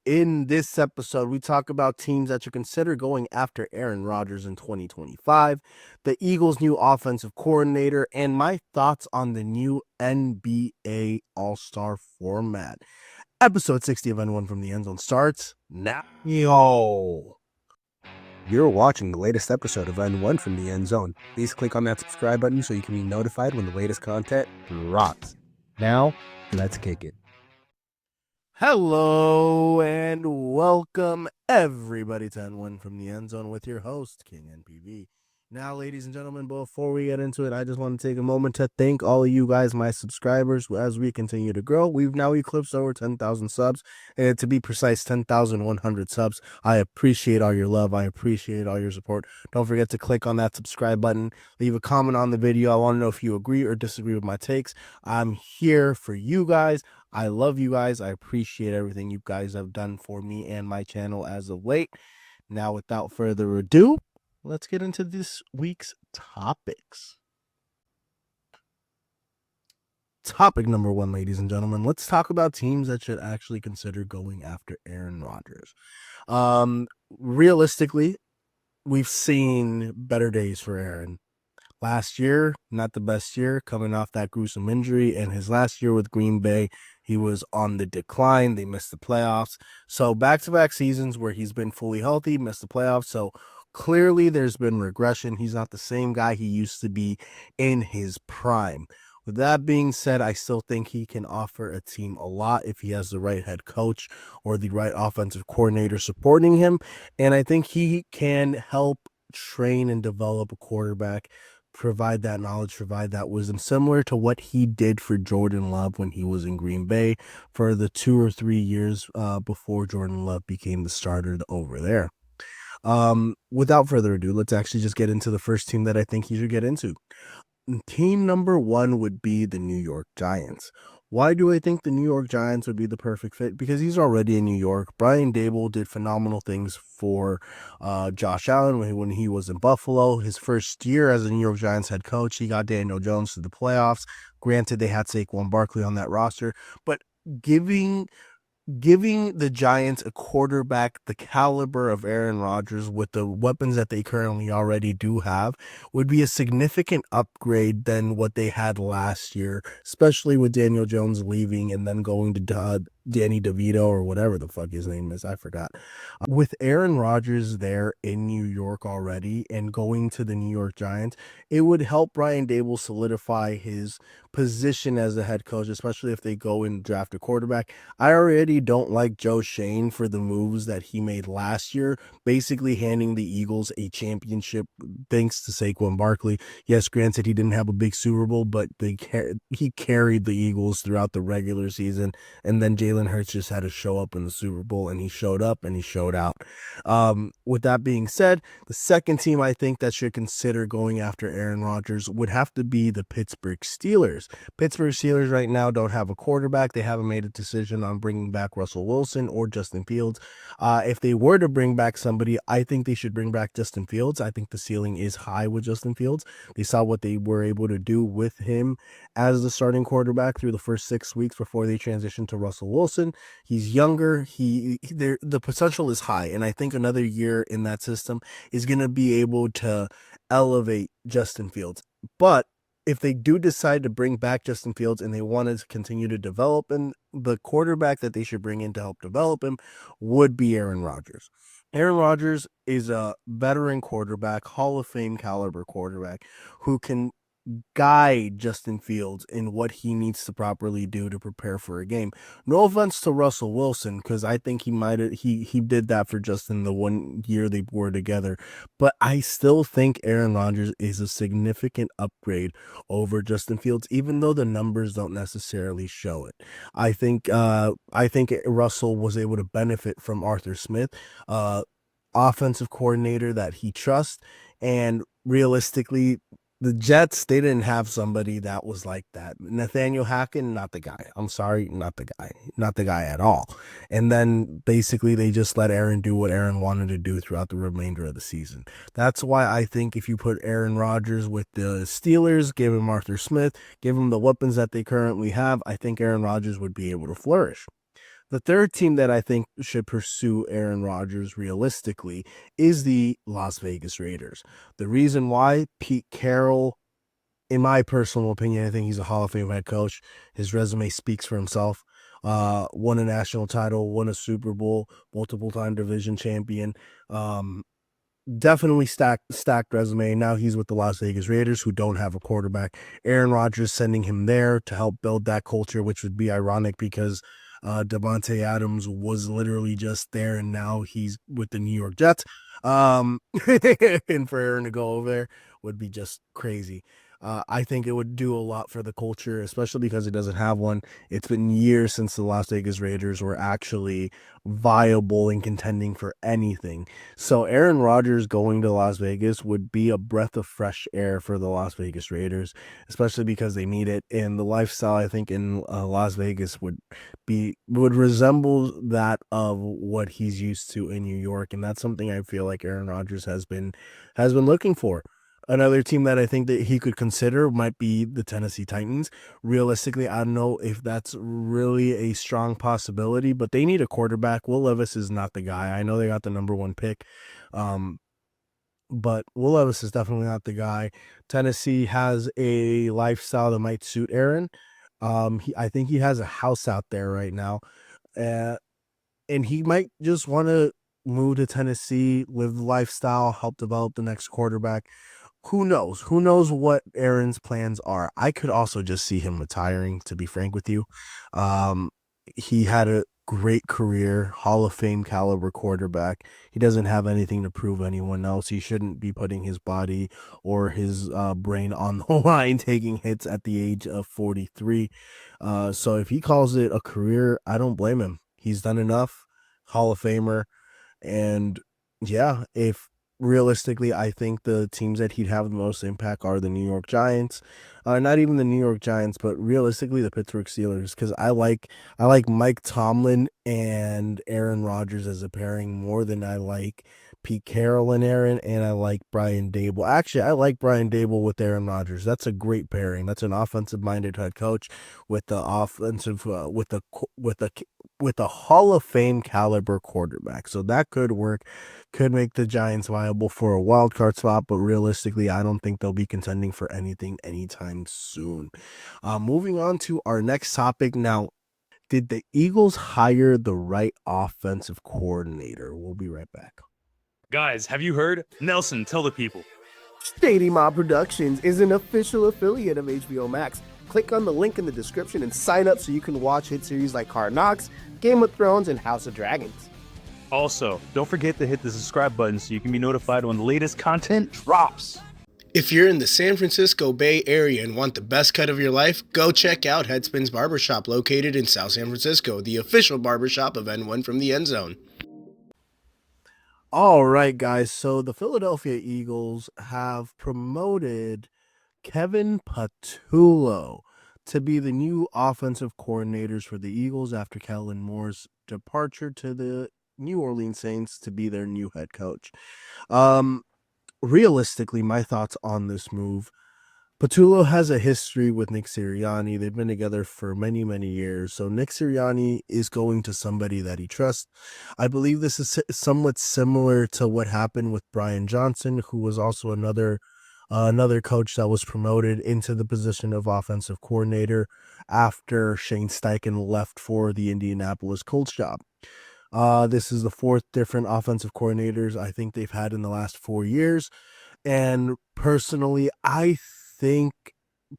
In this episode, we talk about teams that should consider going after Aaron Rodgers in 2025, the Eagles' new offensive coordinator, and my thoughts on the new NBA All-Star format. Episode 60 of N1 from the End Zone starts now. Yo! You're watching the latest episode of N1 from the End Zone. Please click on that subscribe button so you can be notified when the latest content drops. Now, let's kick it. Hello and welcome everybody to N1 from the End Zone with your host, King NPV. Now, ladies and gentlemen, before we get into it, I just want to take a moment to thank all of you guys, my subscribers, as we continue to grow. We've now eclipsed over 10,000 subs, and to be precise, 10,100 subs. I appreciate all your love. I appreciate all your support. Don't forget to click on that subscribe button. Leave a comment on the video. I want to know if you agree or disagree with my takes. I'm here for you guys. I love you guys. I appreciate everything you guys have done for me and my channel as of late. Now, without further ado, let's get into this week's topics. Topic number one, ladies and gentlemen, let's talk about teams that should actually consider going after Aaron Rodgers. Realistically, we've seen better days for Aaron. Last year, not the best year, coming off that gruesome injury, and his last year with Green Bay, he was on the decline. They missed the playoffs. So back-to-back seasons where he's been fully healthy, missed the playoffs. So clearly there's been regression. He's not the same guy he used to be in his prime. With that being said, I still think he can offer a team a lot if he has the right head coach or the right offensive coordinator supporting him. And I think he can help train and develop a quarterback, provide that knowledge, provide that wisdom, similar to what he did for Jordan Love when he was in Green Bay for the 2 or 3 years before Jordan Love became the starter over there. Without further ado, let's actually just get into the first team that I think he should get into. Team number one would be the New York Giants. Why do I think the New York Giants would be the perfect fit? Because he's already in New York. Brian Daboll did phenomenal things for Josh Allen when he was in Buffalo. His first year as a New York Giants head coach, he got Daniel Jones to the playoffs. Granted, they had Saquon Barkley on that roster, but giving the Giants a quarterback the caliber of Aaron Rodgers with the weapons that they currently already do have would be a significant upgrade than what they had last year, especially with Daniel Jones leaving and then going to Danny DeVito or whatever the fuck his name is. I forgot. With Aaron Rodgers there in New York already and going to the New York Giants, it would help Brian Daboll solidify his position as a head coach, especially if they go and draft a quarterback. I already don't like Joe Shane for the moves that he made last year, basically handing the Eagles a championship thanks to Saquon Barkley. Yes, granted, he didn't have a big Super Bowl, but he carried the Eagles throughout the regular season, and then Jalen Hurts just had to show up in the Super Bowl, and he showed up and he showed out. With that being said, the second team I think that should consider going after Aaron Rodgers would have to be the Pittsburgh Steelers. Pittsburgh Steelers right now don't have a quarterback. They haven't made a decision on bringing back Russell Wilson or Justin Fields. If they were to bring back somebody, I think they should bring back Justin Fields. I think the ceiling is high with Justin Fields. They saw what they were able to do with him as the starting quarterback through the first 6 weeks before they transitioned to Russell Wilson. He's younger. The potential is high, and I think another year in that system is going to be able to elevate Justin Fields. But if they do decide to bring back Justin Fields and they want to continue to develop him, the quarterback that they should bring in to help develop him would be Aaron Rodgers. Aaron Rodgers is a veteran quarterback, Hall of Fame caliber quarterback who can guide Justin Fields in what he needs to properly do to prepare for a game. No offense to Russell Wilson, because I think he did that for Justin the 1 year they were together, but I still think Aaron Rodgers is a significant upgrade over Justin Fields, even though the numbers don't necessarily show it. I think Russell was able to benefit from Arthur Smith, offensive coordinator that he trusts, and realistically, the Jets, they didn't have somebody that was like that. Nathaniel Hackett, not the guy. I'm sorry, not the guy. Not the guy at all. And then basically they just let Aaron do what Aaron wanted to do throughout the remainder of the season. That's why I think if you put Aaron Rodgers with the Steelers, give him Arthur Smith, give him the weapons that they currently have, I think Aaron Rodgers would be able to flourish. The third team that I think should pursue Aaron Rodgers realistically is the Las Vegas Raiders. The reason why, Pete Carroll, in my personal opinion, I think he's a Hall of Fame head coach. His resume speaks for himself. Won a national title, won a Super Bowl, multiple time division champion. Um, Definitely stacked resume. Now he's with the Las Vegas Raiders, who don't have a quarterback. Aaron Rodgers sending him there to help build that culture, which would be ironic because Devontae Adams was literally just there, and now he's with the New York Jets. And for Aaron to go over there would be just crazy. I think it would do a lot for the culture, especially because it doesn't have one. It's been years since the Las Vegas Raiders were actually viable and contending for anything. So Aaron Rodgers going to Las Vegas would be a breath of fresh air for the Las Vegas Raiders, especially because they need it. And the lifestyle, I think, in Las Vegas would resemble that of what he's used to in New York, and that's something I feel like Aaron Rodgers has been looking for. Another team that I think that he could consider might be the Tennessee Titans. Realistically, I don't know if that's really a strong possibility, but they need a quarterback. Will Levis is not the guy. I know they got the number one pick, um, but Will Levis is definitely not the guy. Tennessee has a lifestyle that might suit Aaron. I think he has a house out there right now, uh, and he might just want to move to Tennessee, live the lifestyle, help develop the next quarterback. Who knows? Who knows what Aaron's plans are? I could also just see him retiring, to be frank with you. Um, he had a great career, Hall of Fame caliber quarterback. He doesn't have anything to prove anyone else. He shouldn't be putting his body or his brain on the line, taking hits at the age of 43. So if he calls it a career, I don't blame him. He's done enough. Hall of Famer. And yeah, if realistically, I think the teams that he'd have the most impact are the New York Giants. Not even the New York Giants, but realistically the Pittsburgh Steelers, because I like Mike Tomlin and Aaron Rodgers as a pairing more than I like Pete Carroll and Aaron, and I like Brian Dable. Actually, I like Brian Dable with Aaron Rodgers. That's a great pairing. That's an offensive-minded head coach with the offensive with a Hall of Fame caliber quarterback. So that could work, could make the Giants viable for a wild card spot, but realistically, I don't think they'll be contending for anything anytime soon. Moving on to our next topic now. Did the Eagles hire the right offensive coordinator? We'll be right back. Guys, have you heard? Nelson, tell the people. Shady Mob Productions is an official affiliate of HBO Max. Click on the link in the description and sign up so you can watch hit series like Hard Knocks, Game of Thrones, and House of Dragons. Also, don't forget to hit the subscribe button so you can be notified when the latest content drops. If you're in the San Francisco Bay Area and want the best cut of your life, go check out Headspins Barbershop located in South San Francisco, the official barbershop of N1 from the End Zone. All right, guys. So the Philadelphia Eagles have promoted Kevin Patullo to be the new offensive coordinators for the Eagles after Kellen Moore's departure to the New Orleans Saints to be their new head coach. Realistically, my thoughts on this move. Patullo has a history with Nick Sirianni. They've been together for many, many years. So Nick Sirianni is going to somebody that he trusts. I believe this is somewhat similar to what happened with Brian Johnson, who was also another coach that was promoted into the position of offensive coordinator after Shane Steichen left for the Indianapolis Colts job. This is the fourth different offensive coordinators I think they've had in the last 4 years. And personally, I think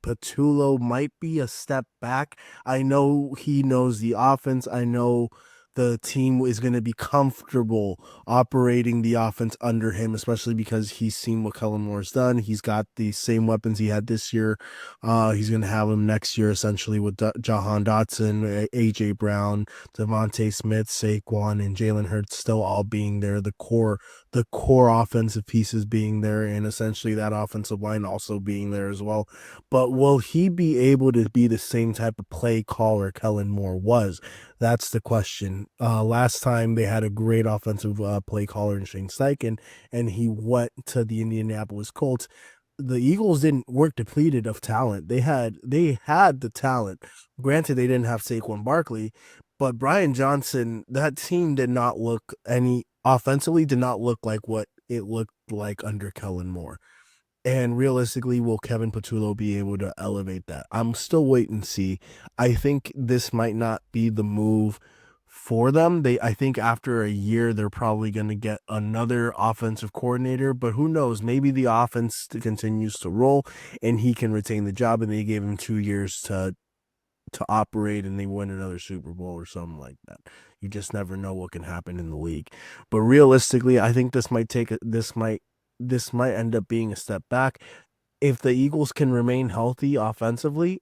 Patullo might be a step back. I know he knows the offense. I know the team is going to be comfortable operating the offense under him, especially because he's seen what Kellen Moore's done. He's got the same weapons he had this year. He's going to have them next year, essentially, with Jahan Dotson, A.J. Brown, Devontae Smith, Saquon, and Jalen Hurts still all being there. The core offensive pieces being there, and essentially that offensive line also being there as well. But will he be able to be the same type of play caller Kellen Moore was? That's the question. Last time they had a great offensive play caller in Shane Steichen, and he went to the Indianapolis Colts. The Eagles weren't depleted of talent. They had the talent. Granted, they didn't have Saquon Barkley, But Brian Johnson, that team did not look any offensively did not look like what it looked like under Kellen Moore. And realistically, will Kevin Patullo be able to elevate that? I'm still waiting and see. I think this might not be the move for them. I think after a year, they're probably going to get another offensive coordinator, but who knows? Maybe the offense continues to roll and he can retain the job, and they gave him 2 years to operate and they win another Super Bowl or something like that. You just never know what can happen in the league. But realistically, I think this might end up being a step back. If the Eagles can remain healthy offensively,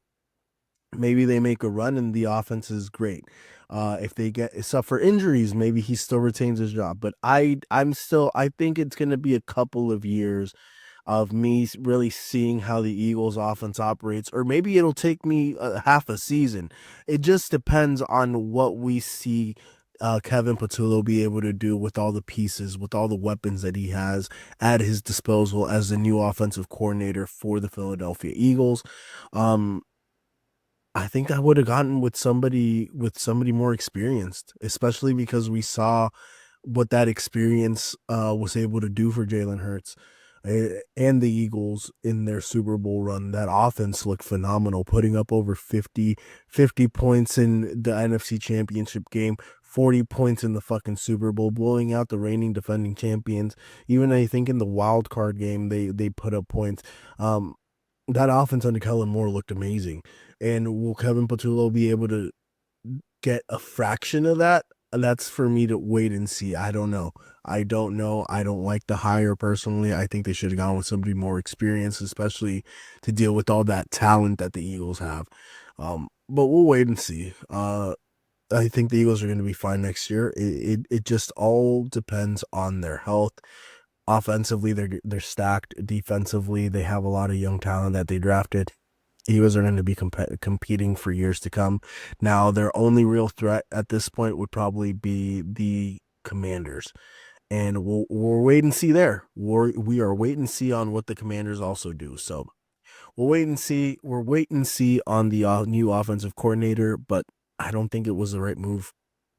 maybe they make a run and the offense is great. If they suffer injuries, maybe he still retains his job. But I think it's going to be a couple of years of me really seeing how the Eagles offense operates, or maybe it'll take me half a season. It just depends on what we see Kevin Patullo be able to do with all the pieces, with all the weapons that he has at his disposal as the new offensive coordinator for the Philadelphia Eagles. Um, I think I would have gotten with somebody more experienced, especially because we saw what that experience was able to do for Jalen Hurts and the Eagles in their Super Bowl run. That offense looked phenomenal, putting up over 50 points in the NFC Championship game, 40 points in the fucking Super Bowl, blowing out the reigning defending champions. Even I think in the wild card game, they put up points. That offense under Kellen Moore looked amazing. And will Kevin Patullo be able to get a fraction of that? That's for me to wait and see. I don't know. I don't know. I don't like the hire personally. I think they should have gone with somebody more experienced, especially to deal with all that talent that the Eagles have. But we'll wait and see. I think the Eagles are going to be fine next year. It just all depends on their health. Offensively, they're stacked. Defensively, they have a lot of young talent that they drafted. Eagles are going to be competing for years to come. Now, their only real threat at this point would probably be the Commanders, and we'll wait and see there. We are wait and see on what the Commanders also do. So we'll wait and see. We're wait and see on the new offensive coordinator, but I don't think it was the right move.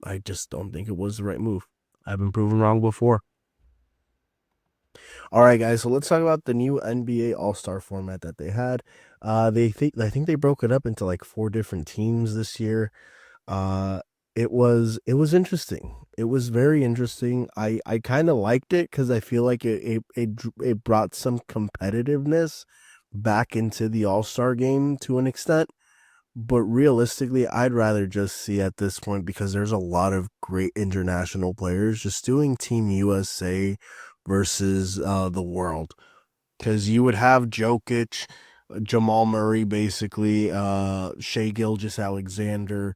I just don't think it was the right move. I've been proven wrong before. All right, guys. So let's talk about the new NBA All-Star format that they had. I think they broke it up into like 4 different teams this year. Uh, it was interesting. It was very interesting. I kind of liked it because I feel like it brought some competitiveness back into the All-Star game to an extent. But realistically, I'd rather just see at this point, because there's a lot of great international players, just doing Team USA versus the world. Because you would have Jokic, Jamal Murray, basically, Shea Gilgeous-Alexander,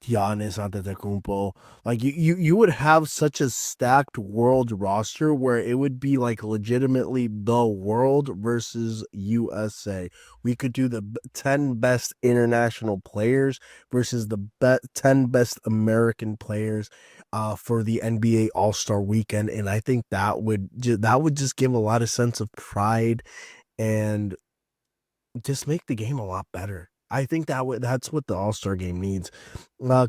Giannis Antetokounmpo. Like you would have such a stacked world roster where it would be like legitimately the world versus USA. We could do the 10 best international players versus the 10 best American players for the NBA All-Star weekend, and I think that would just give a lot of sense of pride and just make the game a lot better. I think that's what the All-Star game needs.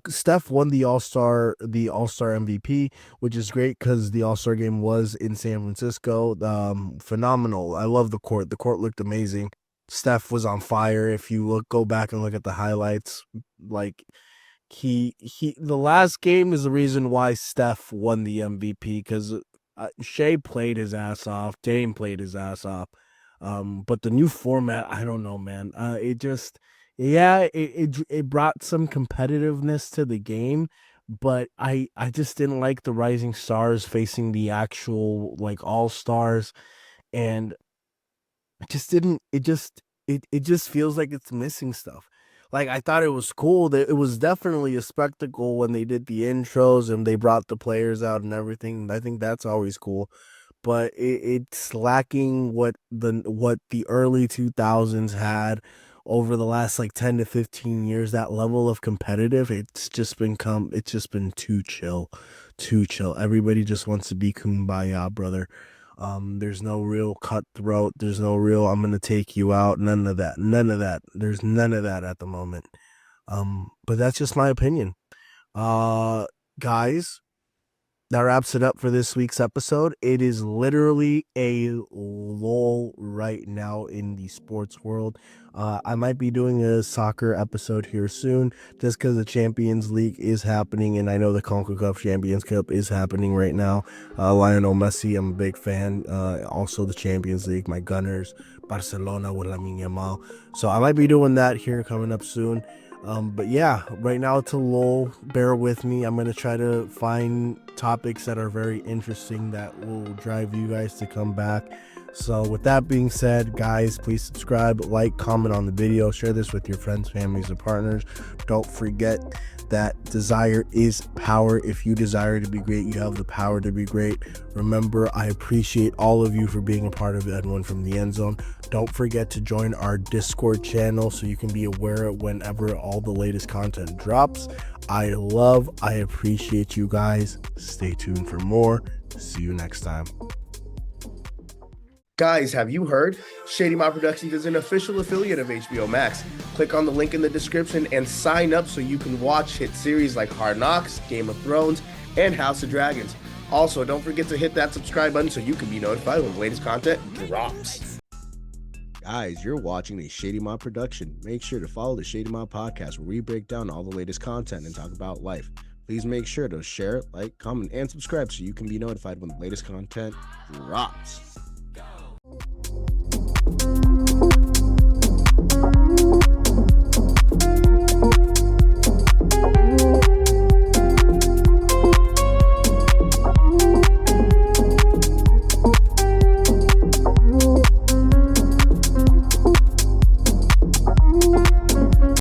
Steph won the All-Star MVP, which is great because the All-Star game was in San Francisco. Phenomenal. I love the court. The court looked amazing. Steph was on fire. If you go back and look at the highlights, like the last game is the reason why Steph won the MVP, because Shea played his ass off. Dame played his ass off. But the new format, I don't know, man. It brought some competitiveness to the game, but I just didn't like the rising stars facing the actual like all stars, and it just didn't. It just feels like it's missing stuff. Like, I thought it was cool. That it was definitely a spectacle when they did the intros and they brought the players out and everything. I think that's always cool, but it's lacking what the early 2000s had over the last like 10 to 15 years. That level of competitive, it's just been too chill, too chill. Everybody just wants to be kumbaya, brother. There's no real cutthroat. There's no real I'm gonna take you out. None of that. None of that. There's none of that at the moment. But that's just my opinion. Guys, that wraps it up for this week's episode. It is literally a lull right now in the sports world. I might be doing a soccer episode here soon just because the Champions League is happening, and I know the CONCACAF Champions Cup is happening right now. Lionel Messi, I'm a big fan. Also the Champions League, my Gunners, Barcelona with Lamine Yamal. So I might be doing that here coming up soon. But yeah, right now it's a lull. Bear with me. I'm going to try to find topics that are very interesting that will drive you guys to come back. So with that being said, guys, please subscribe, like, comment on the video, share this with your friends, families, and partners. Don't forget that desire is power. If you desire to be great, you have the power to be great. Remember, I appreciate all of you for being a part of Everyone from the End Zone. Don't forget to join our Discord channel so you can be aware whenever all the latest content drops. I appreciate you guys. Stay tuned for more. See you next time. Guys, have you heard? Shady Mob Productions is an official affiliate of HBO Max. Click on the link in the description and sign up so you can watch hit series like Hard Knocks, Game of Thrones, and House of Dragons. Also, don't forget to hit that subscribe button so you can be notified when the latest content drops. Guys, you're watching a Shady Mob production. Make sure to follow the Shady Mob podcast where we break down all the latest content and talk about life. Please make sure to share, like, comment, and subscribe so you can be notified when the latest content drops.